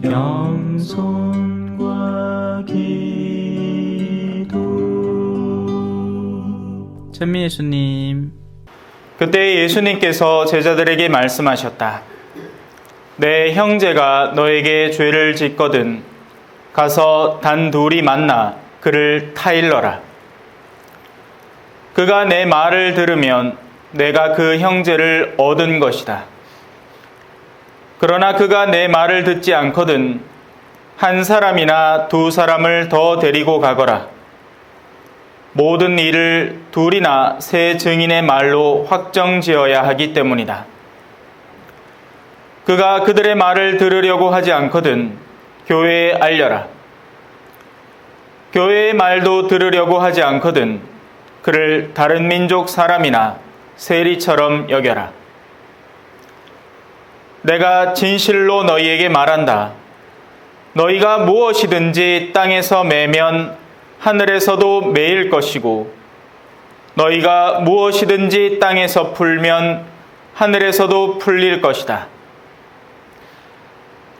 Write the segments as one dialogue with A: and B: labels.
A: 겸손과 기도.
B: 천미 예수님.
C: 그때 예수님께서 제자들에게 말씀하셨다. 내 형제가 너에게 죄를 짓거든 가서 단둘이 만나 그를 타일러라. 그가 내 말을 들으면 내가 그 형제를 얻은 것이다. 그러나 그가 내 말을 듣지 않거든 한 사람이나 두 사람을 더 데리고 가거라. 모든 일을 둘이나 세 증인의 말로 확정지어야 하기 때문이다. 그가 그들의 말을 들으려고 하지 않거든 교회에 알려라. 교회의 말도 들으려고 하지 않거든 그를 다른 민족 사람이나 세리처럼 여겨라. 내가 진실로 너희에게 말한다. 너희가 무엇이든지 땅에서 매면 하늘에서도 매일 것이고 너희가 무엇이든지 땅에서 풀면 하늘에서도 풀릴 것이다.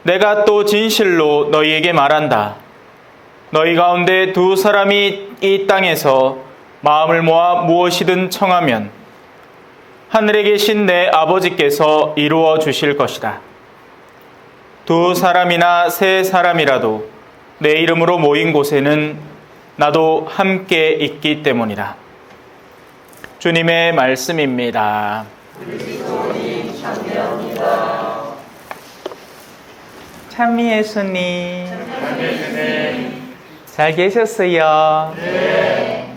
C: 내가 또 진실로 너희에게 말한다. 너희 가운데 두 사람이 이 땅에서 마음을 모아 무엇이든 청하면 하늘에 계신 내 아버지께서 이루어 주실 것이다. 두 사람이나 세 사람이라도 내 이름으로 모인 곳에는 나도 함께 있기 때문이다. 주님의 말씀입니다.
B: 찬미 예수님. 잘 계셨어요?
A: 네.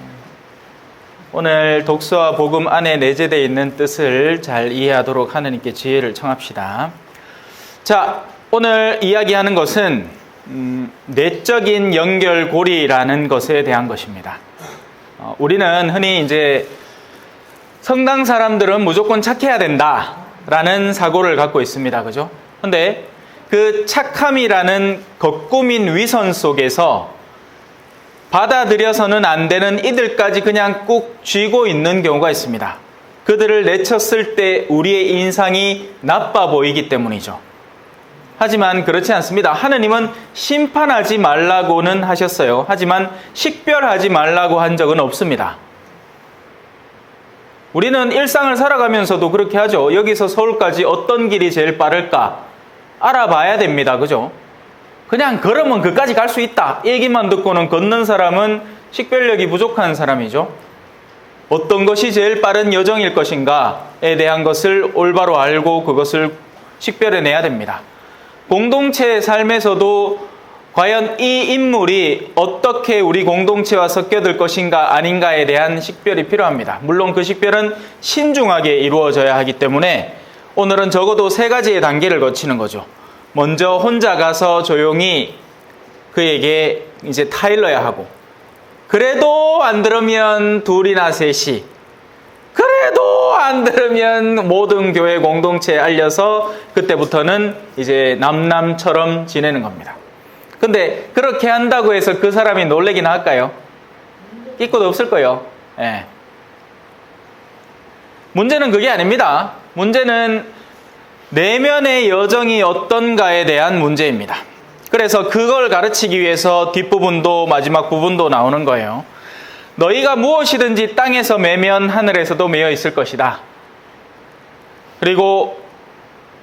B: 오늘 독서와 복음 안에 내재되어 있는 뜻을 잘 이해하도록 하느님께 지혜를 청합시다. 자, 오늘 이야기하는 것은 내적인 연결고리라는 것에 대한 것입니다. 우리는 흔히 이제 성당 사람들은 무조건 착해야 된다라는 사고를 갖고 있습니다. 그죠? 근데 그 착함이라는 겉꾸민 위선 속에서 받아들여서는 안 되는 이들까지 그냥 꾹 쥐고 있는 경우가 있습니다. 그들을 내쳤을 때 우리의 인상이 나빠 보이기 때문이죠. 하지만 그렇지 않습니다. 하느님은 심판하지 말라고는 하셨어요. 하지만 식별하지 말라고 한 적은 없습니다. 우리는 일상을 살아가면서도 그렇게 하죠. 여기서 서울까지 어떤 길이 제일 빠를까 알아봐야 됩니다. 그죠? 그냥 걸으면 그까지 갈 수 있다. 얘기만 듣고는 걷는 사람은 식별력이 부족한 사람이죠. 어떤 것이 제일 빠른 여정일 것인가에 대한 것을 올바로 알고 그것을 식별해내야 됩니다. 공동체의 삶에서도 과연 이 인물이 어떻게 우리 공동체와 섞여들 것인가 아닌가에 대한 식별이 필요합니다. 물론 그 식별은 신중하게 이루어져야 하기 때문에 오늘은 적어도 세 가지의 단계를 거치는 거죠. 먼저 혼자 가서 조용히 그에게 이제 타일러야 하고, 그래도 안 들으면 둘이나 셋이, 그래도 안 들으면 모든 교회 공동체에 알려서 그때부터는 이제 남남처럼 지내는 겁니다. 근데 그렇게 한다고 해서 그 사람이 놀래긴 할까요? 끼고도 없을 거예요. 예. 문제는 그게 아닙니다. 문제는 내면의 여정이 어떤가에 대한 문제입니다. 그래서 그걸 가르치기 위해서 뒷부분도 마지막 부분도 나오는 거예요. 너희가 무엇이든지 땅에서 매면 하늘에서도 매여 있을 것이다. 그리고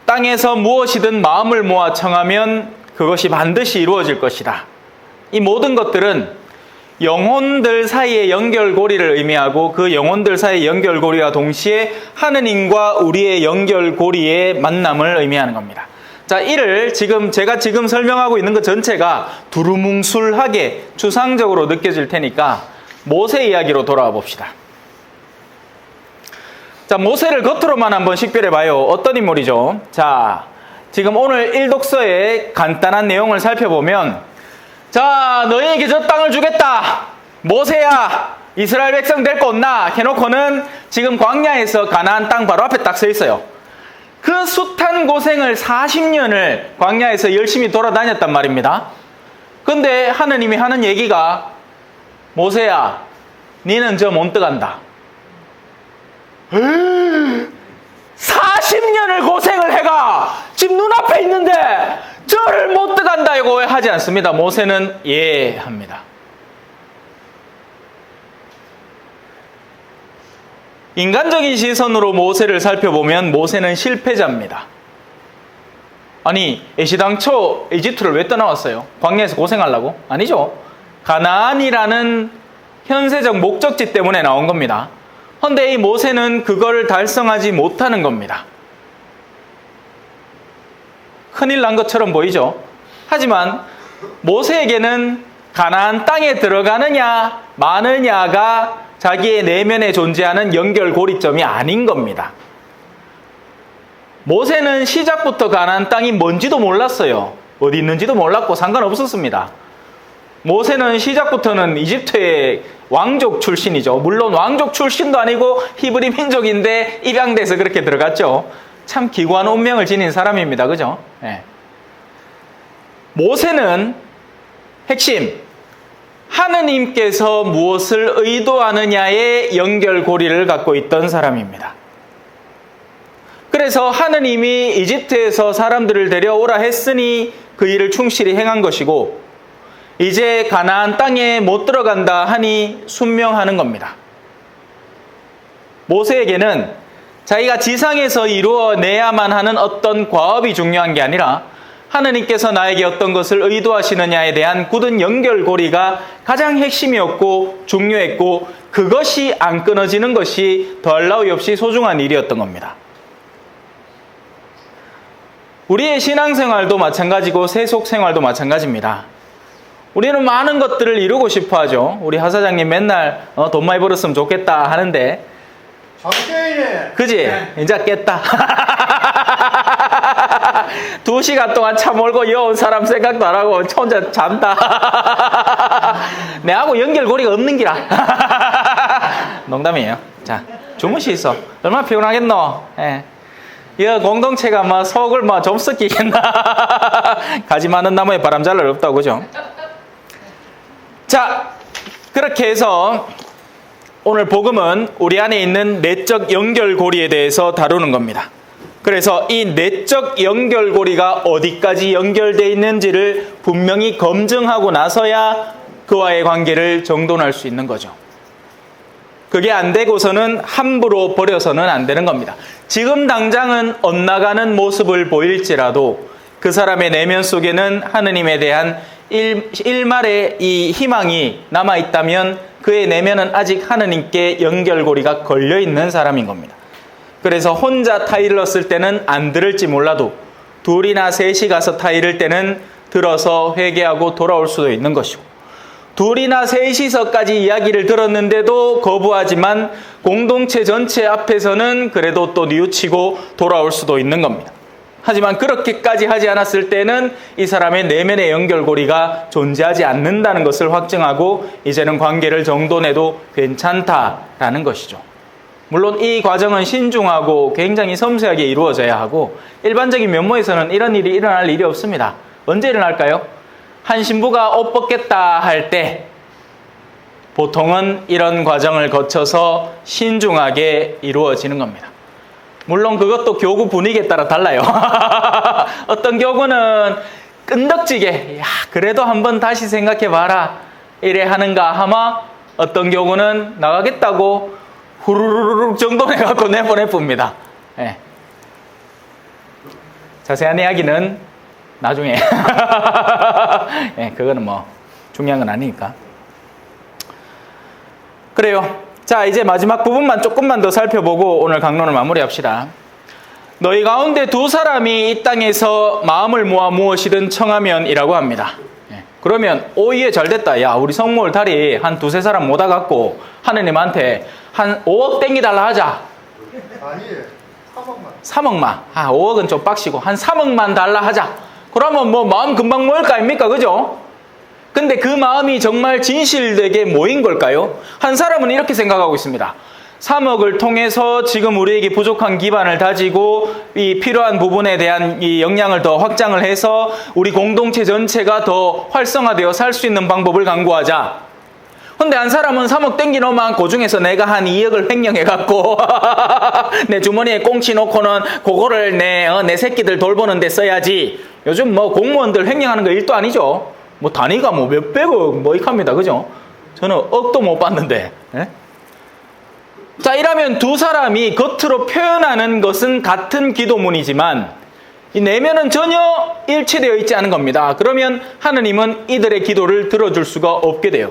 B: 땅에서 무엇이든 마음을 모아 청하면 그것이 반드시 이루어질 것이다. 이 모든 것들은 영혼들 사이의 연결고리를 의미하고 그 영혼들 사이의 연결고리와 동시에 하느님과 우리의 연결고리의 만남을 의미하는 겁니다. 자, 이를 제가 지금 설명하고 있는 것 전체가 두루뭉술하게 추상적으로 느껴질 테니까 모세 이야기로 돌아와 봅시다. 자, 모세를 겉으로만 한번 식별해 봐요. 어떤 인물이죠? 자, 지금 오늘 1독서의 간단한 내용을 살펴보면, 자, 너희에게 저 땅을 주겠다. 모세야, 이스라엘 백성 데리고 온나 해놓고는 지금 광야에서 가나안 땅 바로 앞에 딱 서 있어요. 그 숱한 고생을 40년을 광야에서 열심히 돌아다녔단 말입니다. 근데 하느님이 하는 얘기가, 모세야, 니는 저 못 들어간다. 40년을 고생을 해가 지금 눈앞에 있는데 저를 못 들어간다. 아니라고 하지 않습니다. 모세는 예 합니다. 인간적인 시선으로 모세를 살펴보면 모세는 실패자입니다. 아니, 애시당초 이집트를 왜 떠나왔어요? 광야에서 고생하려고? 아니죠. 가나안이라는 현세적 목적지 때문에 나온 겁니다. 그런데 이 모세는 그걸 달성하지 못하는 겁니다. 큰일 난 것처럼 보이죠. 하지만 모세에게는 가나안 땅에 들어가느냐 마느냐가 자기의 내면에 존재하는 연결고리점이 아닌 겁니다. 모세는 시작부터 가나안 땅이 뭔지도 몰랐어요. 어디 있는지도 몰랐고 상관없었습니다. 모세는 시작부터는 이집트의 왕족 출신이죠. 물론 왕족 출신도 아니고 히브리 민족인데 입양돼서 그렇게 들어갔죠. 참 기구한 운명을 지닌 사람입니다. 그죠? 네. 모세는 핵심, 하느님께서 무엇을 의도하느냐의 연결고리를 갖고 있던 사람입니다. 그래서 하느님이 이집트에서 사람들을 데려오라 했으니 그 일을 충실히 행한 것이고, 이제 가나안 땅에 못 들어간다 하니 순명하는 겁니다. 모세에게는 자기가 지상에서 이루어내야만 하는 어떤 과업이 중요한 게 아니라 하느님께서 나에게 어떤 것을 의도하시느냐에 대한 굳은 연결고리가 가장 핵심이었고 중요했고, 그것이 안 끊어지는 것이 더할 나위 없이 소중한 일이었던 겁니다. 우리의 신앙생활도 마찬가지고 세속생활도 마찬가지입니다. 우리는 많은 것들을 이루고 싶어 하죠. 우리 하사장님 맨날 돈 많이 벌었으면 좋겠다 하는데,
D: 장대인이네.
B: 그지? 이제 깼다. 2시간 동안 차 몰고 여온 사람 생각도 안 하고 혼자 잔다. 내하고 연결고리가 없는 기라. 농담이에요. 자, 주무시있어. 얼마나 피곤하겠노? 예. 이 공동체가 막 속을 막 좀 섞이겠나. 가지 많은 나무에 바람 잘 날 없다고, 그죠? 자, 그렇게 해서 오늘 복음은 우리 안에 있는 내적 연결고리에 대해서 다루는 겁니다. 그래서 이 내적 연결고리가 어디까지 연결되어 있는지를 분명히 검증하고 나서야 그와의 관계를 정돈할 수 있는 거죠. 그게 안 되고서는 함부로 버려서는 안 되는 겁니다. 지금 당장은 엇나가는 모습을 보일지라도 그 사람의 내면 속에는 하느님에 대한 일말의 이 희망이 남아있다면 그의 내면은 아직 하느님께 연결고리가 걸려있는 사람인 겁니다. 그래서 혼자 타일을 넣었을 때는 안 들을지 몰라도 둘이나 셋이 가서 타일을 때는 들어서 회개하고 돌아올 수도 있는 것이고, 둘이나 셋이서까지 이야기를 들었는데도 거부하지만 공동체 전체 앞에서는 그래도 또 뉘우치고 돌아올 수도 있는 겁니다. 하지만 그렇게까지 하지 않았을 때는 이 사람의 내면의 연결고리가 존재하지 않는다는 것을 확증하고 이제는 관계를 정돈해도 괜찮다라는 것이죠. 물론 이 과정은 신중하고 굉장히 섬세하게 이루어져야 하고, 일반적인 면모에서는 이런 일이 일어날 일이 없습니다. 언제 일어날까요? 한 신부가 옷 벗겠다 할 때 보통은 이런 과정을 거쳐서 신중하게 이루어지는 겁니다. 물론 그것도 교구 분위기에 따라 달라요. 어떤 교구는 끈덕지게, 야, 그래도 한번 다시 생각해봐라 이래 하는가 하마, 어떤 교구는 나가겠다고 후루룩 정돈해갖고 내보내봅니다. 네. 자세한 이야기는 나중에. 네, 그거는 뭐 중요한 건 아니니까. 그래요. 자, 이제 마지막 부분만 조금만 더 살펴보고 오늘 강론을 마무리합시다. 너희 가운데 두 사람이 이 땅에서 마음을 모아 무엇이든 청하면이라고 합니다. 그러면 오예 잘됐다. 야, 우리 성모를 다리 한 두세 사람 모아 갖고 하느님한테 한 5억 땡기달라 하자.
D: 아니, 3억만.
B: 3억만. 5억은 좀 빡시고 한 3억만 달라 하자. 그러면 뭐 마음 금방 모일 거 아닙니까? 그죠? 근데 그 마음이 정말 진실되게 모인 걸까요? 한 사람은 이렇게 생각하고 있습니다. 3억을 통해서 지금 우리에게 부족한 기반을 다지고 이 필요한 부분에 대한 이 역량을 더 확장을 해서 우리 공동체 전체가 더 활성화되어 살 수 있는 방법을 강구하자. 근데 한 사람은 3억 땡기노만 그 중에서 내가 한 2억을 횡령해갖고 내 주머니에 꽁치 놓고는 그거를 내 새끼들 돌보는 데 써야지. 요즘 뭐 공무원들 횡령하는 거 일도 아니죠. 뭐 단위가 뭐 몇백억 뭐 이합니다. 그죠? 저는 억도 못 봤는데. 예? 자, 이러면 두 사람이 겉으로 표현하는 것은 같은 기도문이지만 이 내면은 전혀 일치되어 있지 않은 겁니다. 그러면 하느님은 이들의 기도를 들어줄 수가 없게 돼요.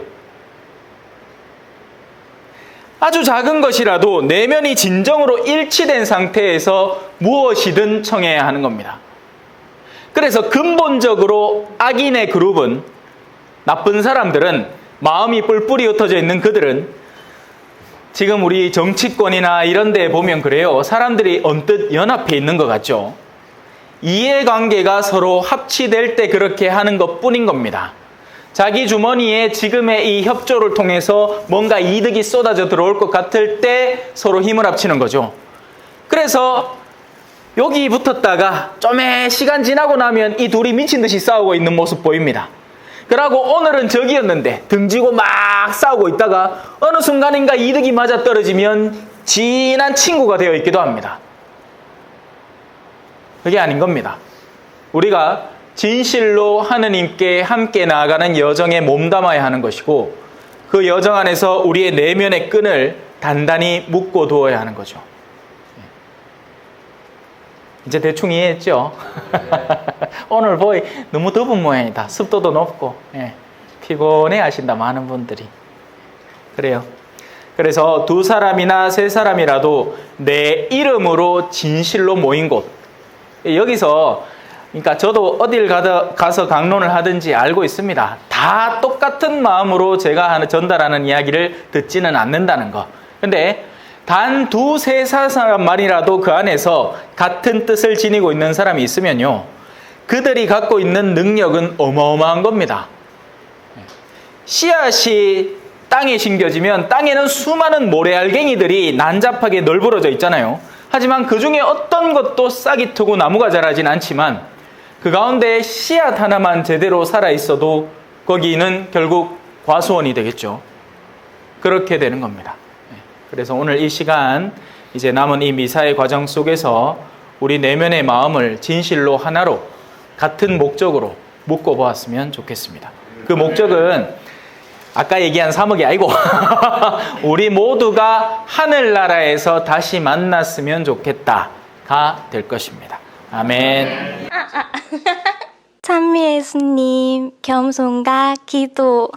B: 아주 작은 것이라도 내면이 진정으로 일치된 상태에서 무엇이든 청해야 하는 겁니다. 그래서 근본적으로 악인의 그룹은, 나쁜 사람들은, 마음이 뿔뿔이 흩어져 있는 그들은 지금 우리 정치권이나 이런 데 보면 그래요. 사람들이 언뜻 연합해 있는 것 같죠. 이해관계가 서로 합치될 때 그렇게 하는 것뿐인 겁니다. 자기 주머니에 지금의 이 협조를 통해서 뭔가 이득이 쏟아져 들어올 것 같을 때 서로 힘을 합치는 거죠. 그래서 여기 붙었다가 좀의 시간 지나고 나면 이 둘이 미친 듯이 싸우고 있는 모습 보입니다. 그러고 오늘은 적이었는데 등지고 막 싸우고 있다가 어느 순간인가 이득이 맞아떨어지면 진한 친구가 되어 있기도 합니다. 그게 아닌 겁니다. 우리가 진실로 하느님께 함께 나아가는 여정에 몸담아야 하는 것이고 그 여정 안에서 우리의 내면의 끈을 단단히 묶어 두어야 하는 거죠. 이제 대충 이해했죠? 오늘 보이 너무 더운 모양이다. 습도도 높고 피곤해 하신다 많은 분들이. 그래요. 그래서 두 사람이나 세 사람이라도 내 이름으로 진실로 모인 곳. 여기서 그러니까 저도 어딜 가서 강론을 하든지 알고 있습니다. 다 똑같은 마음으로 제가 전달하는 이야기를 듣지는 않는다는 거. 근데 단 두세 사람만이라도 그 안에서 같은 뜻을 지니고 있는 사람이 있으면요. 그들이 갖고 있는 능력은 어마어마한 겁니다. 씨앗이 땅에 심겨지면 땅에는 수많은 모래알갱이들이 난잡하게 널브러져 있잖아요. 하지만 그 중에 어떤 것도 싹이 트고 나무가 자라진 않지만 그 가운데 씨앗 하나만 제대로 살아있어도 거기는 결국 과수원이 되겠죠. 그렇게 되는 겁니다. 그래서 오늘 이 시간 이제 남은 이 미사의 과정 속에서 우리 내면의 마음을 진실로 하나로 같은 목적으로 묶어보았으면 좋겠습니다. 그 목적은 아까 얘기한 3억이 아니고 우리 모두가 하늘나라에서 다시 만났으면 좋겠다가 될 것입니다. 아멘.
E: 찬미 예수님, 겸손과 기도.